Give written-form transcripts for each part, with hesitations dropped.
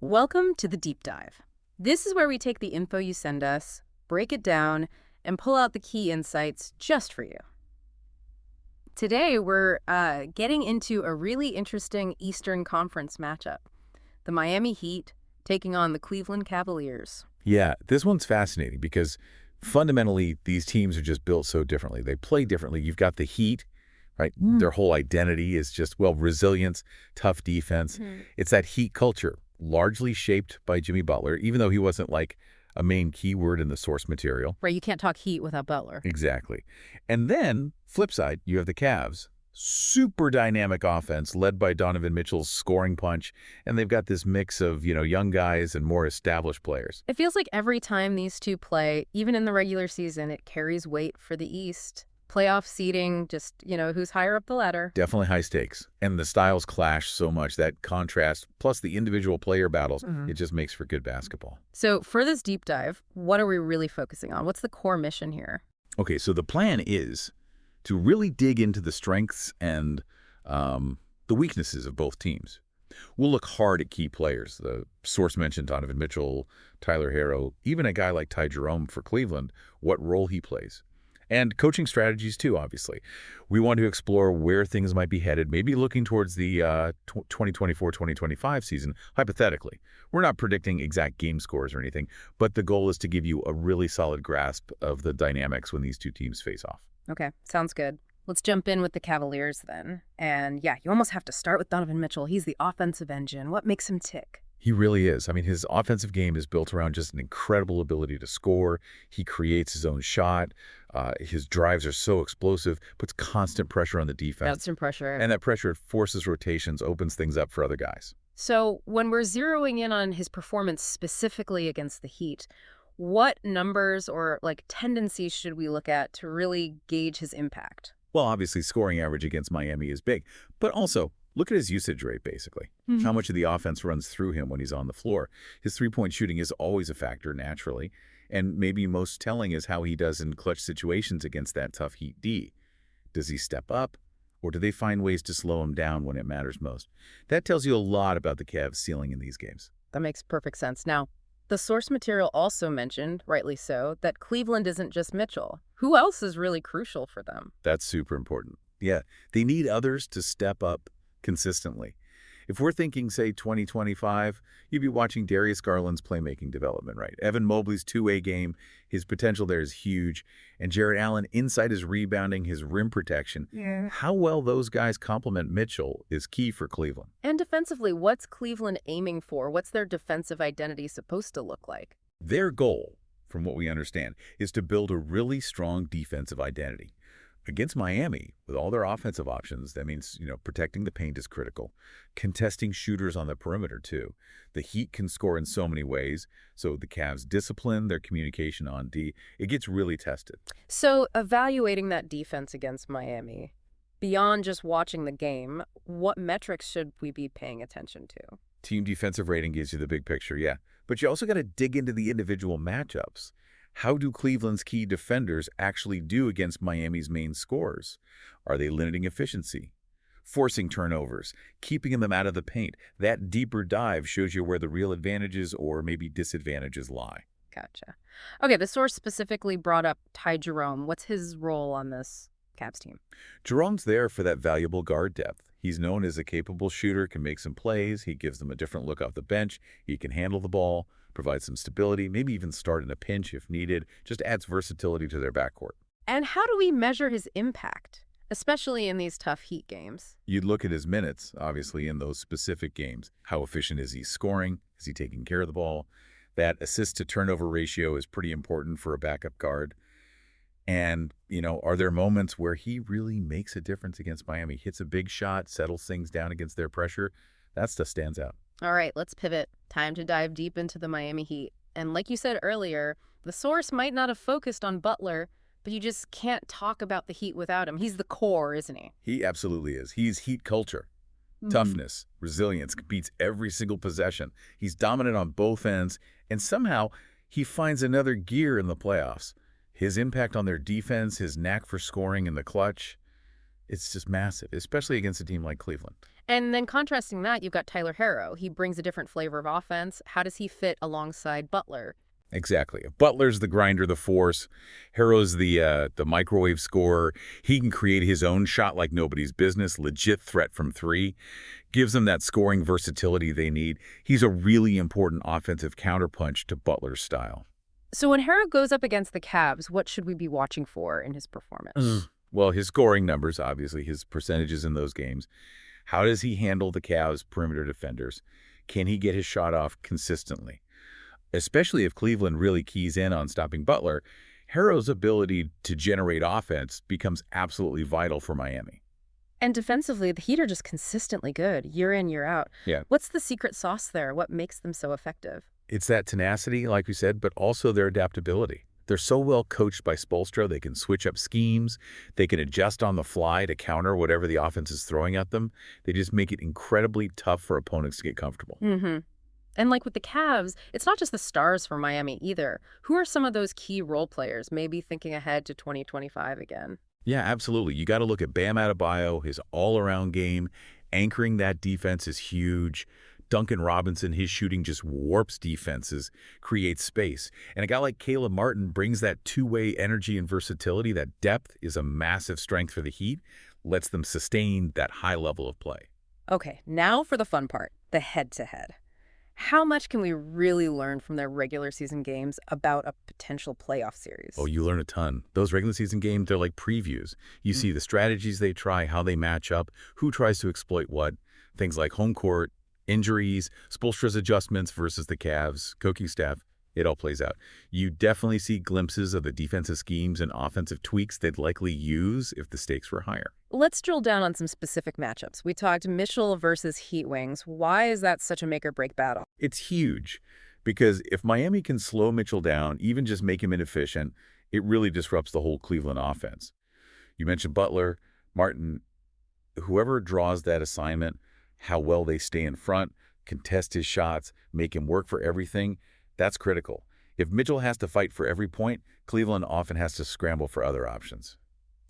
Welcome to the Deep Dive. This is where we take the info you send us, break it down, and pull out the key insights just for you. Today, we're getting into a really interesting Eastern Conference matchup. The Miami Heat taking on the Cleveland Cavaliers. Yeah, this one's fascinating because fundamentally these teams are just built so differently. They play differently. You've got the Heat, right? Their whole identity is just, well, resilience, tough defense. It's that Heat culture, largely shaped by Jimmy Butler, even though he wasn't like a main keyword in the source material. Right, you can't talk Heat without Butler. Exactly. And then, flip side, you have the Cavs. Super dynamic offense led by Donovan Mitchell's scoring punch, and they've got this mix of, young guys and more established players. It feels like every time these two play, even in the regular season, it carries weight for the East. Playoff seeding, just, who's higher up the ladder. Definitely high stakes. And the styles clash so much, that contrast, plus the individual player battles, it just makes for good basketball. So for this deep dive, what are we really focusing on? What's the core mission here? Okay, so the plan is to really dig into the strengths and the weaknesses of both teams. We'll look hard at key players. The source mentioned Donovan Mitchell, Tyler Herro, even a guy like Ty Jerome for Cleveland, what role he plays. And coaching strategies too, obviously. We want to explore where things might be headed, maybe looking towards the 2024-2025 season, hypothetically. We're not predicting exact game scores or anything, but the goal is to give you a really solid grasp of the dynamics when these two teams face off. Okay, sounds good. Let's jump in with the Cavaliers then. And yeah, you almost have to start with Donovan Mitchell. He's the offensive engine. What makes him tick? He really is. I mean, his offensive game is built around just an incredible ability to score. He creates his own shot. His drives are so explosive, puts constant pressure on the defense. Constant pressure. And that pressure forces rotations, opens things up for other guys. So when we're zeroing in on his performance specifically against the Heat, what numbers or tendencies should we look at to really gauge his impact? Well, obviously, scoring average against Miami is big, but also look at his usage rate, basically. How much of the offense runs through him when he's on the floor. His three-point shooting is always a factor, naturally, and maybe most telling is how he does in clutch situations against that tough Heat D. Does he step up, or do they find ways to slow him down when it matters most? That tells you a lot about the Cavs' ceiling in these games. That makes perfect sense. Now, the source material also mentioned, rightly so, that Cleveland isn't just Mitchell. Who else is really crucial for them? That's super important. Yeah, they need others to step up consistently. If we're thinking, say, 2025, you'd be watching Darius Garland's playmaking development, right? Evan Mobley's two-way game, his potential there is huge. And Jarrett Allen, inside his rebounding, his rim protection. Yeah. How well those guys complement Mitchell is key for Cleveland. And defensively, what's Cleveland aiming for? What's their defensive identity supposed to look like? Their goal, from what we understand, is to build a really strong defensive identity. Against Miami, with all their offensive options, that means, protecting the paint is critical. Contesting shooters on the perimeter, too. The Heat can score in so many ways, so the Cavs discipline, their communication on D, it gets really tested. So evaluating that defense against Miami, beyond just watching the game, what metrics should we be paying attention to? Team defensive rating gives you the big picture, yeah. But you also got to dig into the individual matchups. How do Cleveland's key defenders actually do against Miami's main scorers? Are they limiting efficiency? Forcing turnovers? Keeping them out of the paint? That deeper dive shows you where the real advantages or maybe disadvantages lie. Gotcha. Okay, the source specifically brought up Ty Jerome. What's his role on this Cavs team? Jerome's there for that valuable guard depth. He's known as a capable shooter, can make some plays. He gives them a different look off the bench. He can handle the ball, provide some stability, maybe even start in a pinch if needed, just adds versatility to their backcourt. And how do we measure his impact, especially in these tough Heat games? You'd look at his minutes, obviously, in those specific games. How efficient is he scoring? Is he taking care of the ball? That assist-to-turnover ratio is pretty important for a backup guard. And, are there moments where he really makes a difference against Miami? Hits a big shot, settles things down against their pressure. That stuff stands out. All right, let's pivot. Time to dive deep into the Miami Heat. And like you said earlier, the source might not have focused on Butler, but you just can't talk about the Heat without him. He's the core, isn't he? He absolutely is. He's Heat culture. Toughness, resilience, competes every single possession. He's dominant on both ends, and somehow he finds another gear in the playoffs. His impact on their defense, his knack for scoring in the clutch, It's just massive, especially against a team like Cleveland. And then contrasting that, you've got Tyler Harrow. He brings a different flavor of offense. How does he fit alongside Butler? Exactly. Butler's the grinder, the force. Harrow's the microwave scorer. He can create his own shot like nobody's business, legit threat from three. Gives them that scoring versatility they need. He's a really important offensive counterpunch to Butler's style. So when Harrow goes up against the Cavs, what should we be watching for in his performance? Well, his scoring numbers, obviously, his percentages in those games. How does he handle the Cavs' perimeter defenders? Can he get his shot off consistently? Especially if Cleveland really keys in on stopping Butler, Harrow's ability to generate offense becomes absolutely vital for Miami. And defensively, the Heat are just consistently good, year in, year out. Yeah. What's the secret sauce there? What makes them so effective? It's that tenacity, like we said, but also their adaptability. They're so well coached by Spoelstra, they can switch up schemes, they can adjust on the fly to counter whatever the offense is throwing at them. They just make it incredibly tough for opponents to get comfortable. And like with the Cavs, it's not just the stars for Miami either. Who are some of those key role players, maybe thinking ahead to 2025 again? Yeah, absolutely. You got to look at Bam Adebayo, his all-around game. Anchoring that defense is huge. Duncan Robinson, his shooting just warps defenses, creates space. And a guy like Caleb Martin brings that two-way energy and versatility. That depth is a massive strength for the Heat, lets them sustain that high level of play. Okay, now for the fun part, the head-to-head. How much can we really learn from their regular season games about a potential playoff series? Oh, you learn a ton. Those regular season games, they're like previews. You see the strategies they try, how they match up, who tries to exploit what, things like home court, injuries, Spoelstra's adjustments versus the Cavs, coaching staff. It all plays out. You definitely see glimpses of the defensive schemes and offensive tweaks they'd likely use if the stakes were higher. Let's drill down on some specific matchups. We talked Mitchell versus Heat Wings. Why is that such a make-or-break battle? It's huge because if Miami can slow Mitchell down, even just make him inefficient, it really disrupts the whole Cleveland offense. You mentioned Butler, Martin, whoever draws that assignment, how well they stay in front, contest his shots, make him work for everything, that's critical. If Mitchell has to fight for every point, Cleveland often has to scramble for other options.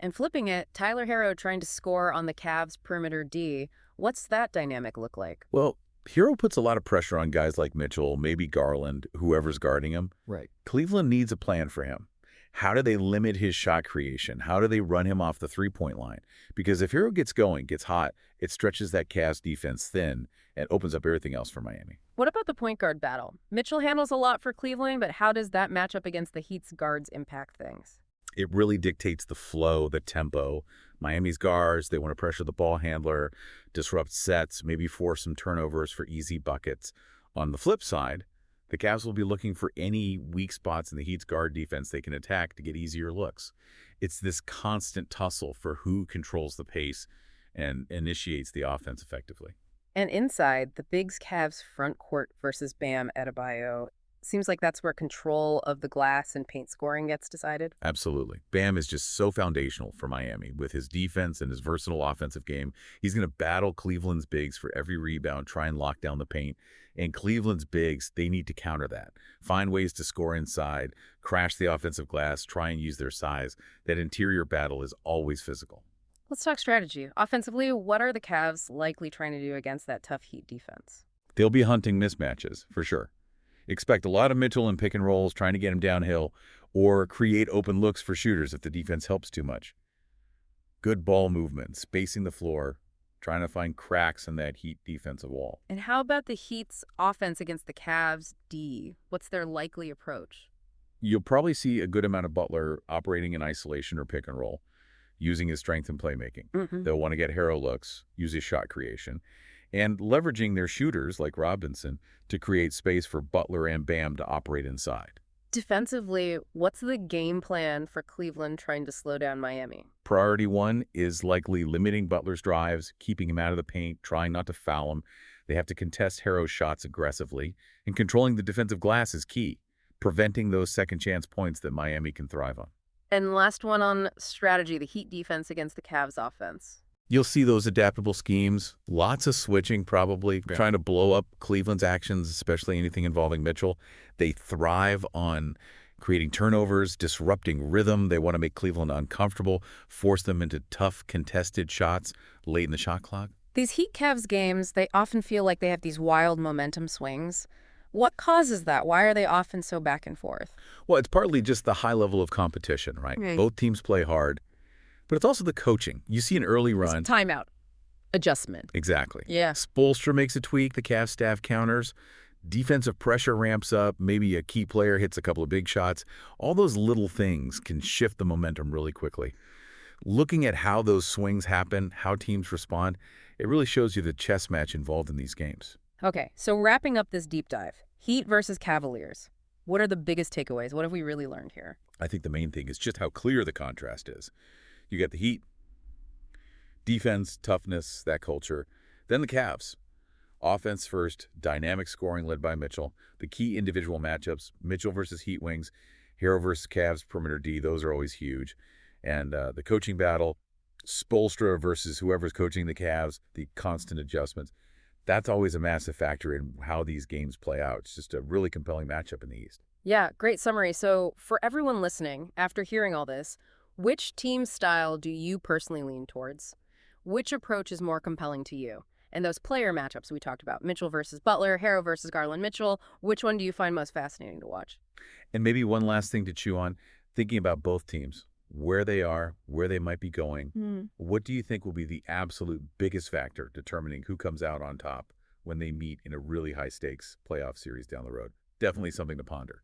And flipping it, Tyler Harrow trying to score on the Cavs' perimeter D. What's that dynamic look like? Well, Hero puts a lot of pressure on guys like Mitchell, maybe Garland, whoever's guarding him. Right. Cleveland needs a plan for him. How do they limit his shot creation? How do they run him off the three-point line? Because if Hero gets going, gets hot, it stretches that Cavs defense thin and opens up everything else for Miami. What about the point guard battle? Mitchell handles a lot for Cleveland, but how does that match up against the Heat's guards impact things? It really dictates the flow, the tempo. Miami's guards, they want to pressure the ball handler, disrupt sets, maybe force some turnovers for easy buckets. On the flip side, the Cavs will be looking for any weak spots in the Heat's guard defense they can attack to get easier looks. It's this constant tussle for who controls the pace and initiates the offense effectively. And inside, the Bigs Cavs front court versus Bam Adebayo. Seems like that's where control of the glass and paint scoring gets decided. Absolutely. Bam is just so foundational for Miami. With his defense and his versatile offensive game, he's going to battle Cleveland's bigs for every rebound, try and lock down the paint. And Cleveland's bigs, they need to counter that. Find ways to score inside, crash the offensive glass, try and use their size. That interior battle is always physical. Let's talk strategy. Offensively, what are the Cavs likely trying to do against that tough Heat defense? They'll be hunting mismatches, for sure. Expect a lot of Mitchell in pick and rolls, trying to get him downhill, or create open looks for shooters if the defense helps too much. Good ball movement, spacing the floor, trying to find cracks in that Heat defensive wall. And how about the Heat's offense against the Cavs' D? What's their likely approach? You'll probably see a good amount of Butler operating in isolation or pick and roll, using his strength in playmaking. They'll want to get hero looks, use his shot creation, and leveraging their shooters like Robinson to create space for Butler and Bam to operate inside. Defensively, what's the game plan for Cleveland trying to slow down Miami? Priority one is likely limiting Butler's drives, keeping him out of the paint, trying not to foul him. They have to contest Harrow's shots aggressively, and controlling the defensive glass is key, preventing those second chance points that Miami can thrive on. And last one on strategy, the Heat defense against the Cavs offense. You'll see those adaptable schemes, lots of switching probably, trying to blow up Cleveland's actions, especially anything involving Mitchell. They thrive on creating turnovers, disrupting rhythm. They want to make Cleveland uncomfortable, force them into tough, contested shots late in the shot clock. These Heat Cavs games, they often feel like they have these wild momentum swings. What causes that? Why are they often so back and forth? Well, it's partly just the high level of competition, right? Right. Both teams play hard, but it's also the coaching. You see an early It's run. timeout. Adjustment. Exactly. Yeah. Spoelstra makes a tweak, the Cavs staff counters. Defensive pressure ramps up, maybe a key player hits a couple of big shots. All those little things can shift the momentum really quickly. Looking at how those swings happen, how teams respond, it really shows you the chess match involved in these games. Okay, so wrapping up this deep dive, Heat versus Cavaliers. What are the biggest takeaways? What have we really learned here? I think the main thing is just how clear the contrast is. You get the Heat, defense, toughness, that culture. Then the Cavs. Offense first, dynamic scoring led by Mitchell. The key individual matchups, Mitchell versus Heat Wings, Hero versus Cavs, perimeter D, those are always huge. And the coaching battle, Spoelstra versus whoever's coaching the Cavs, the constant adjustments. That's always a massive factor in how these games play out. It's just a really compelling matchup in the East. Yeah, great summary. So for everyone listening, after hearing all this, which team style do you personally lean towards? Which approach is more compelling to you? And those player matchups we talked about, Mitchell versus Butler, Harrow versus Garland Mitchell, which one do you find most fascinating to watch? And maybe one last thing to chew on, thinking about both teams, where they are, where they might be going. What do you think will be the absolute biggest factor determining who comes out on top when they meet in a really high-stakes playoff series down the road? Definitely something to ponder.